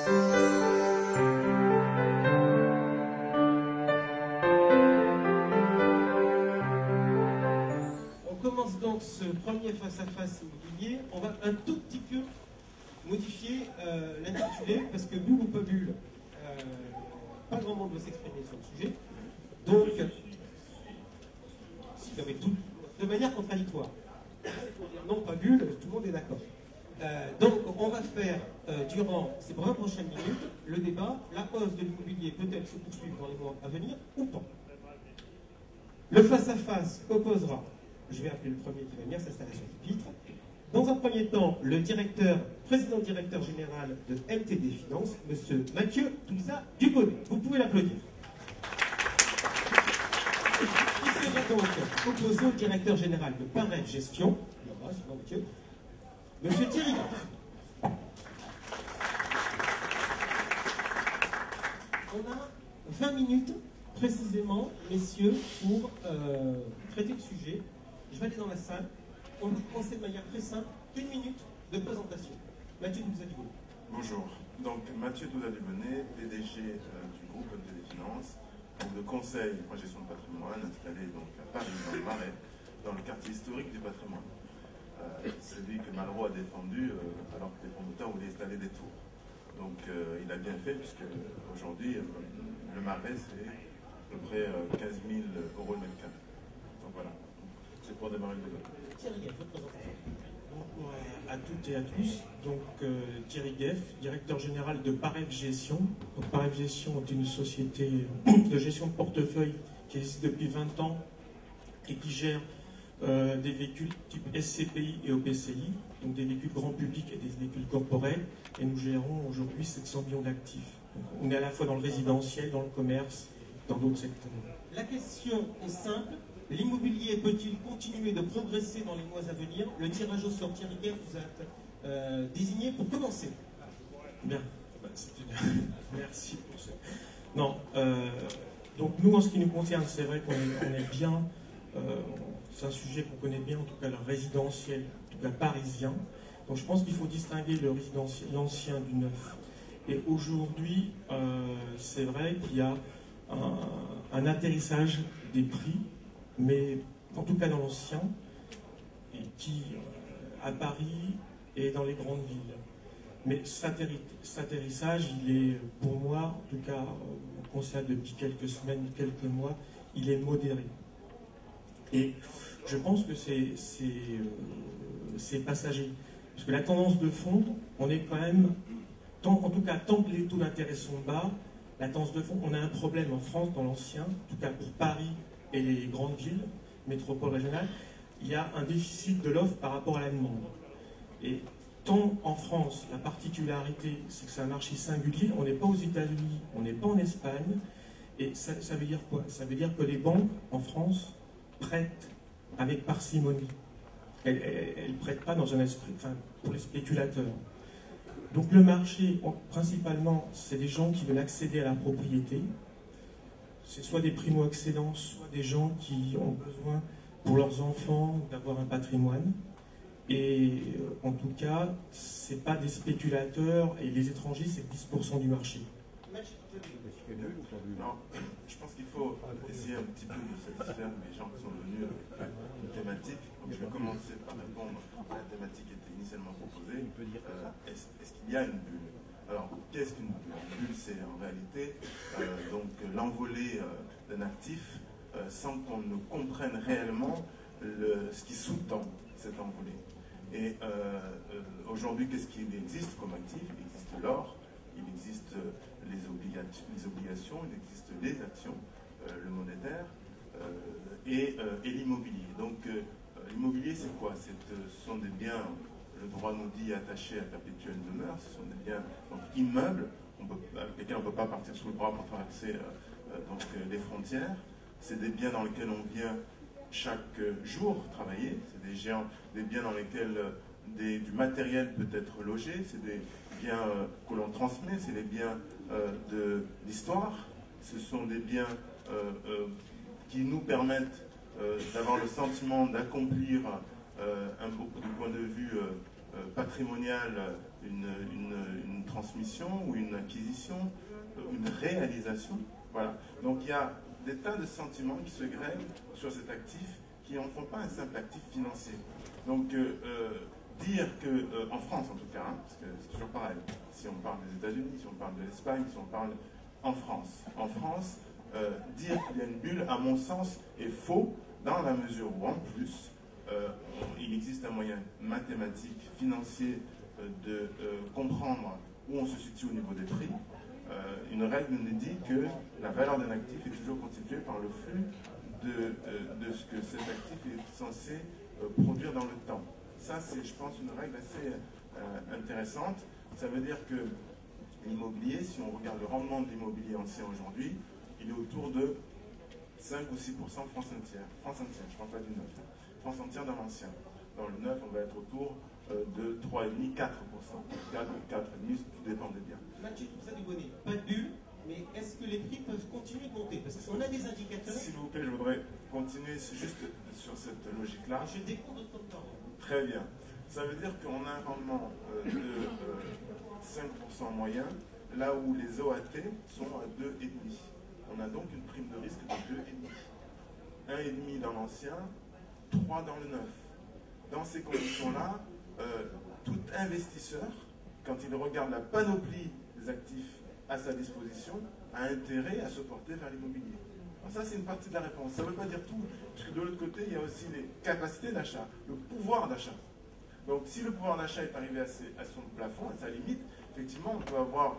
On commence donc ce premier face-à-face immobilier. On va un tout petit peu modifier l'intitulé parce que nous, pas bulle, pas grand monde veut s'exprimer sur le sujet. Donc, de manière contradictoire. Non, pas bulle, tout le monde est d'accord. Donc, on va faire, durant ces 20 prochaines minutes, le débat. La hausse de l'immobilier peut-elle se poursuivre dans les mois à venir ou pas? Le face-à-face opposera, je vais appeler le premier qui va venir s'installer sur le pupitre. Dans un premier temps, le président-directeur général de MTD Finance, M. Mathieu Touza Dubonnet. Vous pouvez l'applaudir. Il sera donc opposé au directeur général de Parev Gestion, là-bas, c'est Mathieu, M. Thierry Goff. On a 20 minutes précisément, messieurs, pour traiter le sujet. Je vais aller dans la salle. On va commencer de manière très simple. 1 minute de présentation. Mathieu Touza Dubonnet. Bonjour. Donc, Mathieu Touza Dubonnet, PDG du groupe MTD Finance, de conseil en gestion de patrimoine, installé donc à Paris, dans le Marais, dans le quartier historique du patrimoine. Celui que Malraux a défendu alors que les promoteurs voulaient installer des tours. Donc, il a bien fait, puisque aujourd'hui, le Marais, c'est à peu près 15 000 euros le mètre carré. Donc voilà, c'est pour démarrer le débat. Thierry Goff, votre présentation. Bonjour à toutes et à tous. Donc Thierry Goff, directeur général de Parev Gestion. Donc, Parev Gestion est une société de gestion de portefeuille qui existe depuis 20 ans et qui gère des véhicules type SCPI et OPCI, donc des véhicules grand public et des véhicules corporels. Et nous gérons aujourd'hui 700 millions d'actifs. On est à la fois dans le résidentiel, dans le commerce, dans d'autres secteurs. La question est simple. L'immobilier peut-il continuer de progresser dans les mois à venir? Le tirage au sort, Thierry Goff, vous êtes désigné pour commencer. Bien, c'était bien. Merci pour ça. Non, donc nous, en ce qui nous concerne, c'est vrai qu'on est bien, c'est un sujet qu'on connaît bien, en tout cas le résidentiel, en tout cas parisien. Donc je pense qu'il faut distinguer le résidentiel, l'ancien du neuf. Et aujourd'hui, c'est vrai qu'il y a un atterrissage des prix, mais en tout cas dans l'ancien, et qui, à Paris et dans les grandes villes. Mais cet atterrissage, il est, pour moi, en tout cas, on constate depuis quelques semaines, quelques mois, il est modéré. Et je pense que c'est passager. Parce que la tendance de fond, on est quand même, en tout cas, tant que les taux d'intérêt sont bas, la tendance de fond, on a un problème en France, dans l'ancien, en tout cas pour Paris et les grandes villes, métropoles régionales, il y a un déficit de l'offre par rapport à la demande. Et tant en France, la particularité, c'est que c'est un marché singulier, on n'est pas aux États-Unis, on n'est pas en Espagne, et ça veut dire quoi? Ça veut dire que les banques, en France, prêtent avec parcimonie. Elles ne prêtent pas dans un esprit, enfin, pour les spéculateurs. Donc le marché, principalement, c'est des gens qui veulent accéder à la propriété. C'est soit des primo-accédants, soit des gens qui ont besoin pour leurs enfants d'avoir un patrimoine. Et en tout cas, ce n'est pas des spéculateurs, et les étrangers, c'est 10% du marché. Non, je pense qu'il faut essayer un petit peu de satisfaire les gens qui sont venus avec une thématique. Donc je vais commencer par répondre à la thématique qui était initialement proposée. Est-ce qu'il y a une bulle? Alors, qu'est-ce qu'une bulle? Une bulle, c'est en réalité donc l'envolée d'un actif sans qu'on ne comprenne réellement ce qui sous-tend cette envolée. Et aujourd'hui, qu'est-ce qu'il existe comme actif? Il existe l'or, il existe les obligations, il existe les actions, le monétaire et l'immobilier. Donc l'immobilier, c'est quoi? Ce sont des biens, le droit nous dit, attachés à perpétuelle demeure. Ce sont des biens donc, immeubles avec lesquels on ne peut pas partir sous le bras pour traverser les frontières. C'est des biens dans lesquels on vient chaque jour travailler. C'est des biens dans lesquels du matériel peut être logé. C'est des biens que l'on transmet. C'est des biens de l'histoire. Ce sont des biens qui nous permettent d'avoir le sentiment d'accomplir du point de vue patrimonial une transmission ou une acquisition, une réalisation. Voilà. Donc il y a des tas de sentiments qui se grèvent sur cet actif qui n'en font pas un simple actif financier. Donc dire que, en France en tout cas, hein, parce que c'est toujours pareil, si on parle des États-Unis, si on parle de l'Espagne, si on parle en France, dire qu'il y a une bulle, à mon sens, est faux dans la mesure où, en plus, il existe un moyen mathématique, financier, de comprendre où on se situe au niveau des prix. Une règle nous dit que la valeur d'un actif est toujours constituée par le flux de ce que cet actif est censé produire dans le temps. Ça, c'est, je pense, une règle assez intéressante. Ça veut dire que l'immobilier, si on regarde le rendement de l'immobilier ancien aujourd'hui, il est autour de 5 ou 6% France entière. France entière, je ne parle pas du neuf. France entière dans l'ancien. Dans le neuf, on va être autour de 3,5-4%. 4 ou 4,5%, tout dépend des biens. Mathieu, tout ça dégonné. Pas de bulle, mais est-ce que les prix peuvent continuer de monter? Parce qu'on a des indicateurs. S'il vous plaît, je voudrais continuer juste sur cette logique-là. Je découvre votre temps. Très bien. Ça veut dire qu'on a un rendement de 5% moyen, là où les OAT sont à 2,5%. On a donc une prime de risque de 2,5%. 1,5% dans l'ancien, 3% dans le neuf. Dans ces conditions-là, tout investisseur, quand il regarde la panoplie des actifs à sa disposition, a intérêt à se porter vers l'immobilier. Ça, c'est une partie de la réponse. Ça ne veut pas dire tout, parce que de l'autre côté, il y a aussi les capacités d'achat, le pouvoir d'achat. Donc, si le pouvoir d'achat est arrivé à son plafond, à sa limite, effectivement, on peut avoir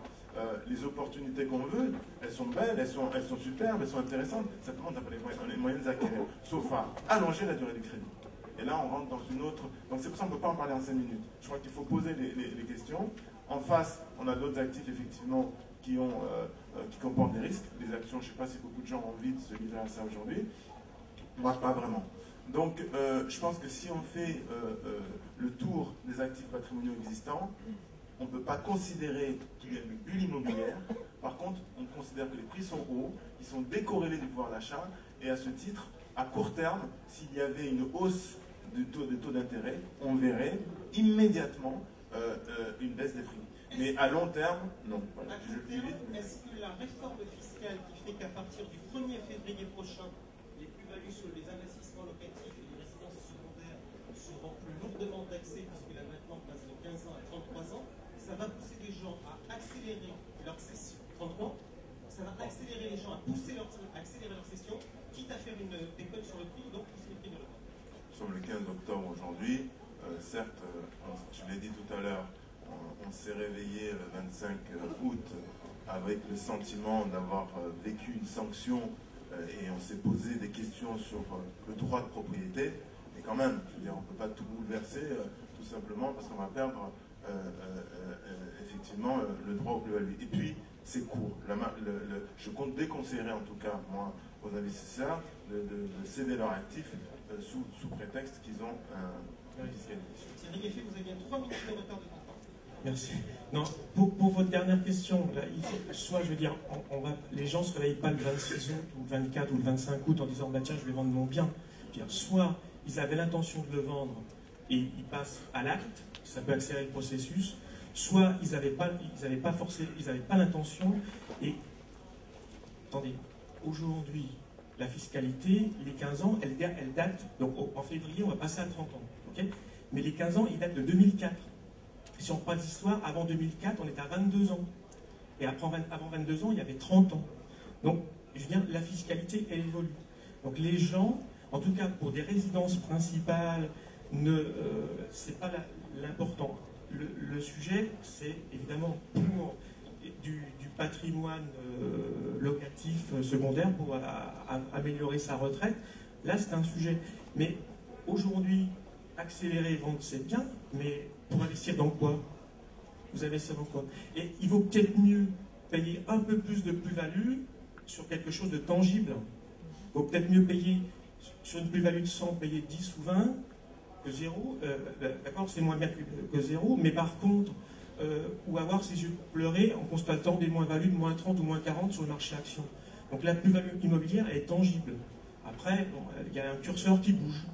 les opportunités qu'on veut. Elles sont belles, elles sont superbes, elles sont intéressantes. Simplement, on n'a pas les moyens de les acquérir, sauf à allonger la durée du crédit. Et là, on rentre dans une autre... Donc, c'est pour ça qu'on ne peut pas en parler en 5 minutes. Je crois qu'il faut poser les questions. En face, on a d'autres actifs, effectivement, qui comportent des risques. Les actions, je ne sais pas si beaucoup de gens ont envie de se livrer à ça aujourd'hui. Moi, pas vraiment. Donc, je pense que si on fait le tour des actifs patrimoniaux existants, on ne peut pas considérer qu'il y a une bulle immobilière. Par contre, on considère que les prix sont hauts, qu'ils sont décorrélés du pouvoir d'achat, et à ce titre, à court terme, s'il y avait une hausse des taux d'intérêt, on verrait immédiatement une baisse des prix. Mais à long terme, non. Voilà, est-ce que la réforme fiscale qui fait qu'à partir du 1er février prochain, les plus-values sur les investissements locatifs et les résidences secondaires seront plus lourdement taxées, puisque là maintenant passe de 15 ans à 33 ans, ça va pousser les gens à accélérer leur cession, 30 ans, ça va accélérer les gens à accélérer leur cession, quitte à faire une déconne sur le prix, donc pousser le prix de l'Europe. Nous sommes le 15 octobre aujourd'hui. Certes, je l'ai dit tout à l'heure, on s'est réveillé le 25 août avec le sentiment d'avoir vécu une sanction et on s'est posé des questions sur le droit de propriété. Mais quand même, je veux dire, on ne peut pas tout bouleverser tout simplement parce qu'on va perdre effectivement le droit au plus-value. Et puis, c'est court. Je compte déconseiller en tout cas, moi, aux investisseurs de céder leurs actifs sous prétexte qu'ils ont un fiscalité. Thierry Guéchet, vous avez bien 3 minutes de retard de temps. Merci. Non, pour votre dernière question, là, soit je veux dire, les gens ne se réveillent pas le 26 août ou le 24 ou le 25 août en disant bah, tiens, je vais vendre mon bien. Je veux dire, soit ils avaient l'intention de le vendre et ils passent à l'acte, ça peut accélérer le processus, soit ils n'avaient pas l'intention et attendez, aujourd'hui, la fiscalité, les 15 ans, elle date, donc en février, on va passer à 30 ans. Okay, mais les 15 ans, ils datent de 2004. Si on parle d'histoire, avant 2004, on était à 22 ans. Et avant 22 ans, il y avait 30 ans. Donc, je veux dire, la fiscalité, elle évolue. Donc les gens, en tout cas pour des résidences principales, c'est pas l'important. Le sujet, c'est évidemment pour du patrimoine locatif secondaire pour améliorer sa retraite. Là, c'est un sujet. Mais aujourd'hui, accélérer, vendre, c'est bien, mais pour investir dans quoi? Vous allez savoir quoi? Et il vaut peut-être mieux payer un peu plus de plus-value sur quelque chose de tangible. Il vaut peut-être mieux payer sur une plus-value de 100, payer 10 ou 20 que 0. D'accord, c'est moins bien que 0, mais par contre, ou avoir ses yeux pleurer en constatant des moins-values de moins 30 ou moins 40 sur le marché action. Donc la plus-value immobilière elle est tangible. Après, bon, il y a un curseur qui bouge.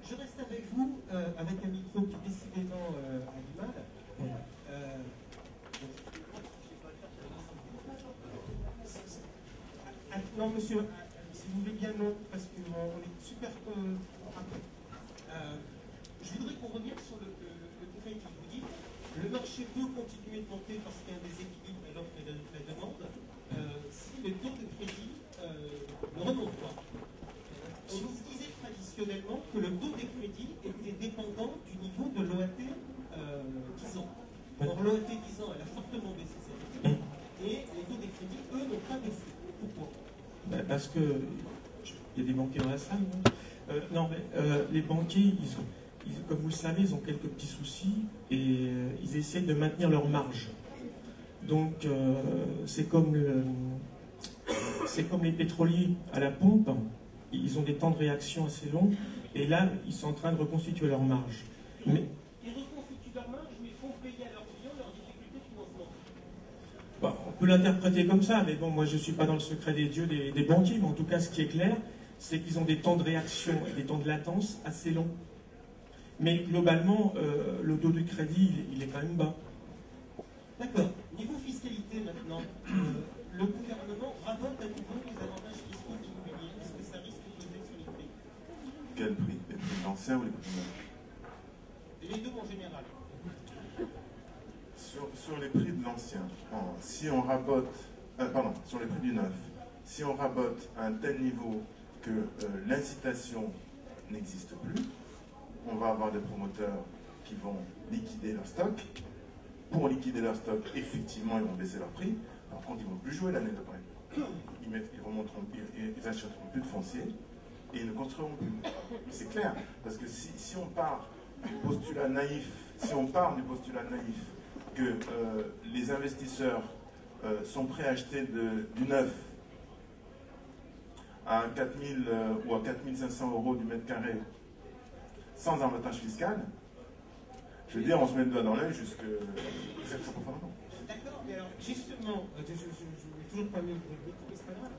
Je reste avec vous, avec un micro qui décidément a du mal. Donc non, monsieur, si vous voulez bien, non, parce qu'on est super après. Je voudrais qu'on revienne sur le crédit. Vous dites, le marché peut continuer de monter parce qu'il y a un déséquilibre et l'offre et la demande, si le taux de crédit ne remonte pas. On nous disait traditionnellement que le taux des crédits était dépendant du niveau de l'OAT 10 ans. Or, l'OAT 10 ans, elle a fortement baissé cette année, et les taux des crédits, eux, n'ont pas baissé. Pourquoi? Parce que il y a des banquiers dans la salle, non? Non, mais les banquiers, comme vous le savez, ils ont quelques petits soucis et ils essaient de maintenir leur marge. Donc, c'est comme les pétroliers à la pompe, ils ont des temps de réaction assez longs et là, ils sont en train de reconstituer leur marge. Mais, ils reconstituent leur marge, mais ils font payer à leurs clients leurs difficultés de financement. Bon, on peut l'interpréter comme ça, mais bon, moi je ne suis pas dans le secret des dieux des banquiers, mais en tout cas, ce qui est clair, c'est qu'ils ont des temps de réaction et des temps de latence assez longs. Mais globalement, le taux du crédit, il est quand même bas. D'accord. Niveau fiscalité maintenant, le gouvernement rabote à nouveau les avantages fiscaux de l'immobilier. Est-ce que ça risque de peser sur les prix? Quel prix? Les prix anciens ou les prix neufs? Les deux en général. Sur les prix de l'ancien, si on rabote, sur les prix du neuf, si on rabote à un tel niveau que l'incitation n'existe plus, on va avoir des promoteurs qui vont liquider leur stock. Pour liquider leur stock, effectivement, ils vont baisser leur prix. Par contre, ils ne vont plus jouer l'année d'après. Ils achèteront plus de foncier et ils ne construiront plus. C'est clair, parce que si on part du postulat naïf, que les investisseurs sont prêts à acheter du neuf à 4 000 ou à 4 500 euros du mètre carré sans avantage fiscal, je veux dire, on se met le doigt dans l'œil jusqu'à cette profondeur. D'accord, mais alors justement, je n'ai toujours pas mis le micro, mais c'est pas grave.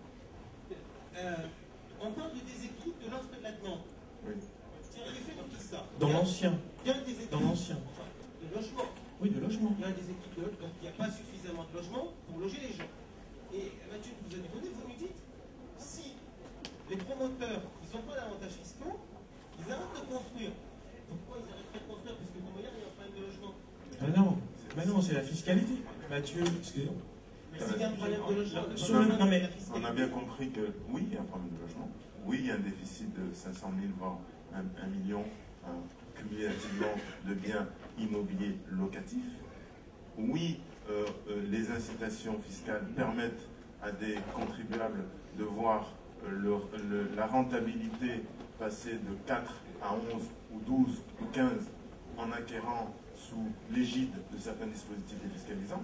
On parle de déséquilibre de l'offre et de la demande. Oui. Thierry Effet nous dit ça. Dans l'ancien. Dans l'ancien. De logement. Oui, de logement. Il y a un déséquilibre, donc il n'y a pas suffisamment de logements pour loger les gens. Et Mathieu, vous avez donné, vous nous dites, si les promoteurs, ils n'ont pas d'avantages fiscaux, ils arrêtent de construire. Pourquoi ils arrêtent de construire? Parce que pour moyen, il y a un problème de logement. Ah non, mais non, c'est la fiscalité. Mathieu, excusez-moi. Mais s'il y a un problème de logement, On a bien compris que oui, il y a un problème de logement. Oui, il y a un déficit de 500 000, voire 1 million cumulativement de biens immobiliers locatifs. Oui, les incitations fiscales permettent à des contribuables de voir la rentabilité passer de 4 à 11 ou 12 ou 15 en acquérant sous l'égide de certains dispositifs défiscalisants.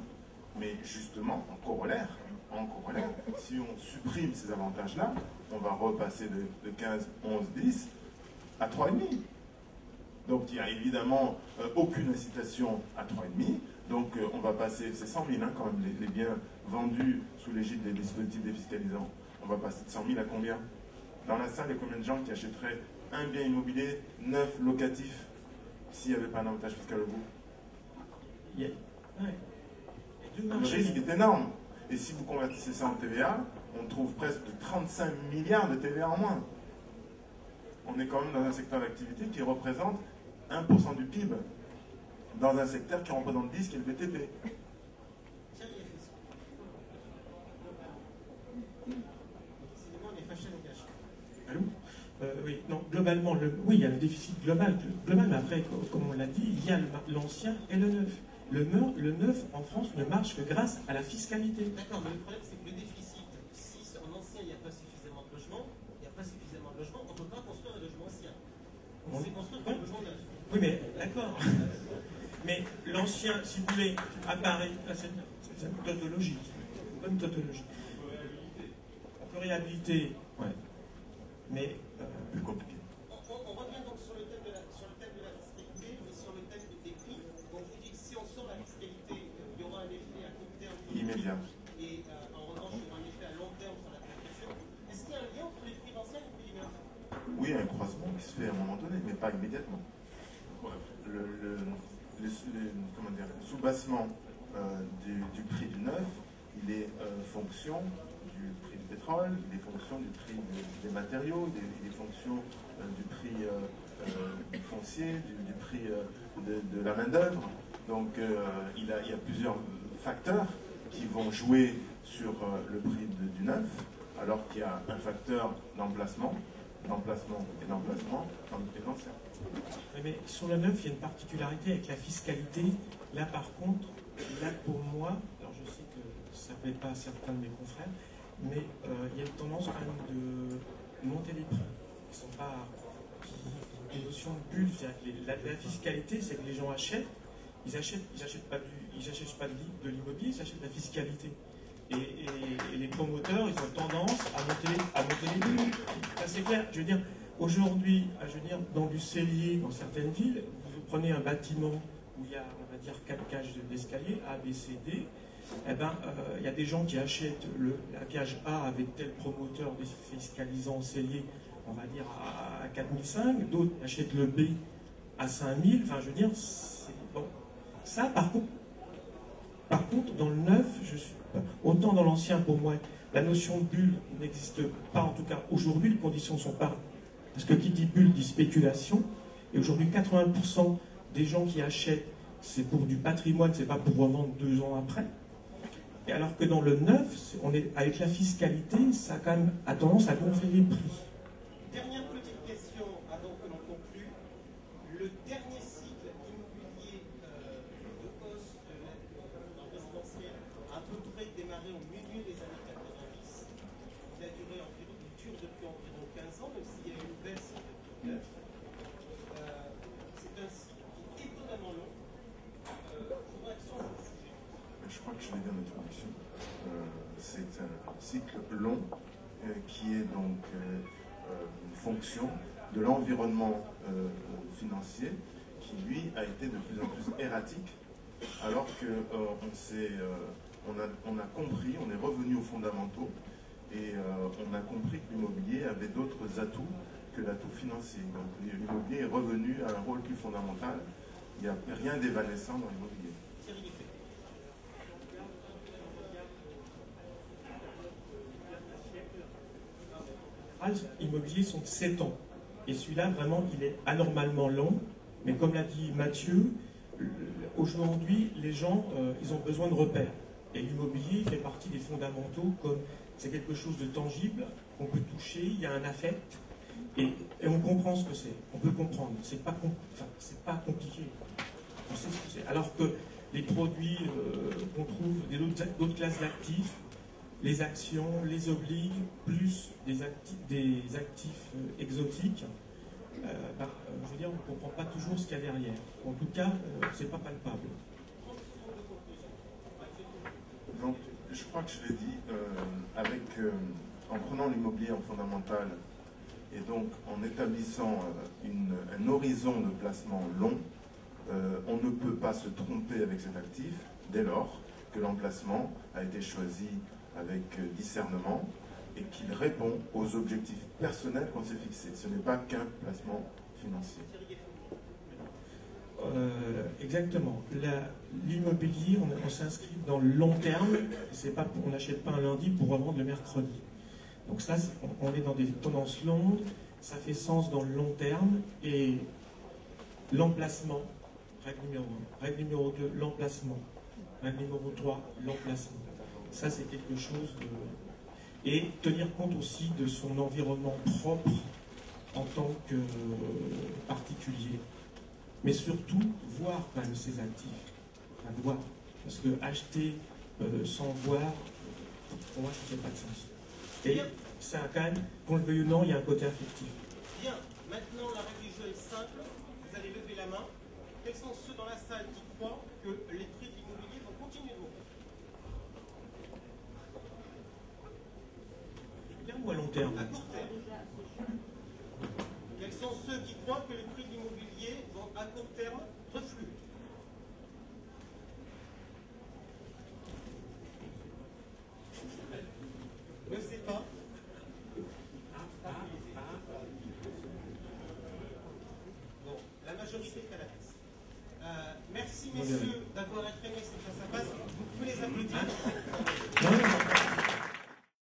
Mais justement, en corollaire, si on supprime ces avantages-là, on va repasser de 15, 11, 10 à 3,5. Donc il n'y a évidemment aucune incitation à 3,5. Donc on va passer, c'est 100 000 quand même, les biens vendus sous l'égide des dispositifs défiscalisants. On va passer de 100 000 à combien? Dans la salle, il y a combien de gens qui achèteraient un bien immobilier neuf locatif s'il n'y avait pas un avantage fiscal au bout? Le risque est énorme. Et si vous convertissez ça en TVA, on trouve presque 35 milliards de TVA en moins. On est quand même dans un secteur d'activité qui représente 1% du PIB, dans un secteur qui représente 10, qui est le BTP. Allô? Oui, non, globalement, oui, il y a le déficit global, mais après, comme on l'a dit, il y a l'ancien et le neuf. Le neuf, en France, ne marche que grâce à la fiscalité. D'accord, mais le problème, c'est que le déficit, si en ancien, il n'y a pas suffisamment de logements, on ne peut pas construire un logement ancien. On sait construire un logement neuf. Oui, mais d'accord. Mais l'ancien, si vous voulez, apparaît. C'est une tautologie. Bonne tautologie. On peut réhabiliter, ouais. Mais. Plus compliqué. On revient donc sur le thème de la fiscalité, mais sur le thème des prix. Donc vous dites que si on sort la fiscalité, il y aura un effet à court terme immédiat. Et en revanche, il y aura un effet à long terme sur la taxation. Est-ce qu'il y a un lien entre les prix d'anciens et les prix neufs? Oui, il y a un croisement qui se fait à un moment donné, mais pas immédiatement. Le soubassement du prix du neuf, il est fonction du prix du pétrole, il est fonction du prix des matériaux, il est fonction du prix du foncier, du prix de la main-d'œuvre. Donc il y a plusieurs facteurs qui vont jouer sur le prix du neuf, alors qu'il y a un facteur d'emplacement et l'emplacement dans le prix de l'ancien. Mais sur le neuf, il y a une particularité avec la fiscalité. Là, par contre, là pour moi, alors je sais que ça ne plaît pas à certains de mes confrères, mais il y a une tendance quand même de monter les prix. Ils sont pas des notions de bulle. La fiscalité, c'est que les gens achètent, ils achètent pas de l'immobilier, ils achètent de la fiscalité. Et les promoteurs, ils ont tendance à monter les prix. Ça c'est clair. Je veux dire, aujourd'hui, dans du cellier, dans certaines villes, vous prenez un bâtiment où il y a, on va dire, 4 cages d'escalier, A, B, C, D, eh ben, il y a des gens qui achètent la cage A avec tel promoteur fiscalisant cellier, on va dire, à 4005, d'autres achètent le B à 5000, enfin, je veux dire, c'est bon. Ça, par contre, dans le neuf, autant dans l'ancien, pour moi, la notion de bulle n'existe pas, en tout cas aujourd'hui, les conditions ne sont pas. Parce que qui dit bulle dit spéculation, et aujourd'hui 80% des gens qui achètent, c'est pour du patrimoine, c'est pas pour revendre 2 ans après. Et alors que dans le neuf, avec la fiscalité, ça quand même a tendance à gonfler les prix. Dernière petite question avant que l'on conclue. Le dernier cycle immobilier de hausse de la résidentielle a à peu près démarré au milieu des années 90. Il a duré environ, il dure depuis environ 15 ans, même s'il y a eu une baisse en 2009. C'est un cycle qui est étonnamment long. Pour l'action sur le sujet. Je crois que je l'ai dit en introduction. C'est un cycle long qui est donc une fonction de l'environnement financier qui, lui, a été de plus en plus erratique, alors qu'on a compris, on est revenu aux fondamentaux, et on a compris que l'immobilier avait d'autres atouts que l'atout financier. Donc l'immobilier est revenu à un rôle plus fondamental. Il n'y a rien d'évanescent dans l'immobilier. Immobiliers sont de 7 ans. Et celui-là, vraiment, il est anormalement long. Mais comme l'a dit Mathieu, aujourd'hui, les gens, ils ont besoin de repères. Et l'immobilier fait partie des fondamentaux, comme c'est quelque chose de tangible, qu'on peut toucher, il y a un affect. Et on comprend ce que c'est. On peut comprendre. C'est pas compliqué. On sait ce que c'est. Alors que les produits qu'on trouve, d'autres classes d'actifs, les actions, les obligues, plus des actifs exotiques, je veux dire, on ne comprend pas toujours ce qu'il y a derrière. En tout cas, c'est pas palpable. Donc, je crois que je l'ai dit, en prenant l'immobilier en fondamental et donc en établissant un horizon de placement long, on ne peut pas se tromper avec cet actif dès lors que l'emplacement a été choisi avec discernement et qu'il répond aux objectifs personnels qu'on s'est fixés. Ce n'est pas qu'un placement financier. Exactement. L'immobilier, on s'inscrit dans le long terme. On n'achète pas un lundi pour revendre le mercredi. Donc ça, on est dans des tendances longues. Ça fait sens dans le long terme. Et l'emplacement, règle numéro 1. Règle numéro 2, l'emplacement. Règle numéro 3, l'emplacement. Ça, c'est quelque chose de... Et tenir compte aussi de son environnement propre en tant que particulier. Mais surtout, voir quand même ses actifs. Enfin, voir. Parce que acheter sans voir, pour moi, ça ne fait pas de sens. Et ça a quand même, qu'on le veuille ou non, il y a un côté affectif. Bien. Maintenant, la règle du jeu est simple. Vous allez lever la main. Quels sont ceux dans la salle qui croient que les prix de l'immobilier vont continuer de monter? Ou à long terme? À court terme. Quels sont ceux qui croient que les prix de l'immobilier vont à court terme refluer? Je ne sais pas. Bon, la majorité est à la baisse. Merci messieurs d'avoir exprimé cette face à face. Vous pouvez les applaudir.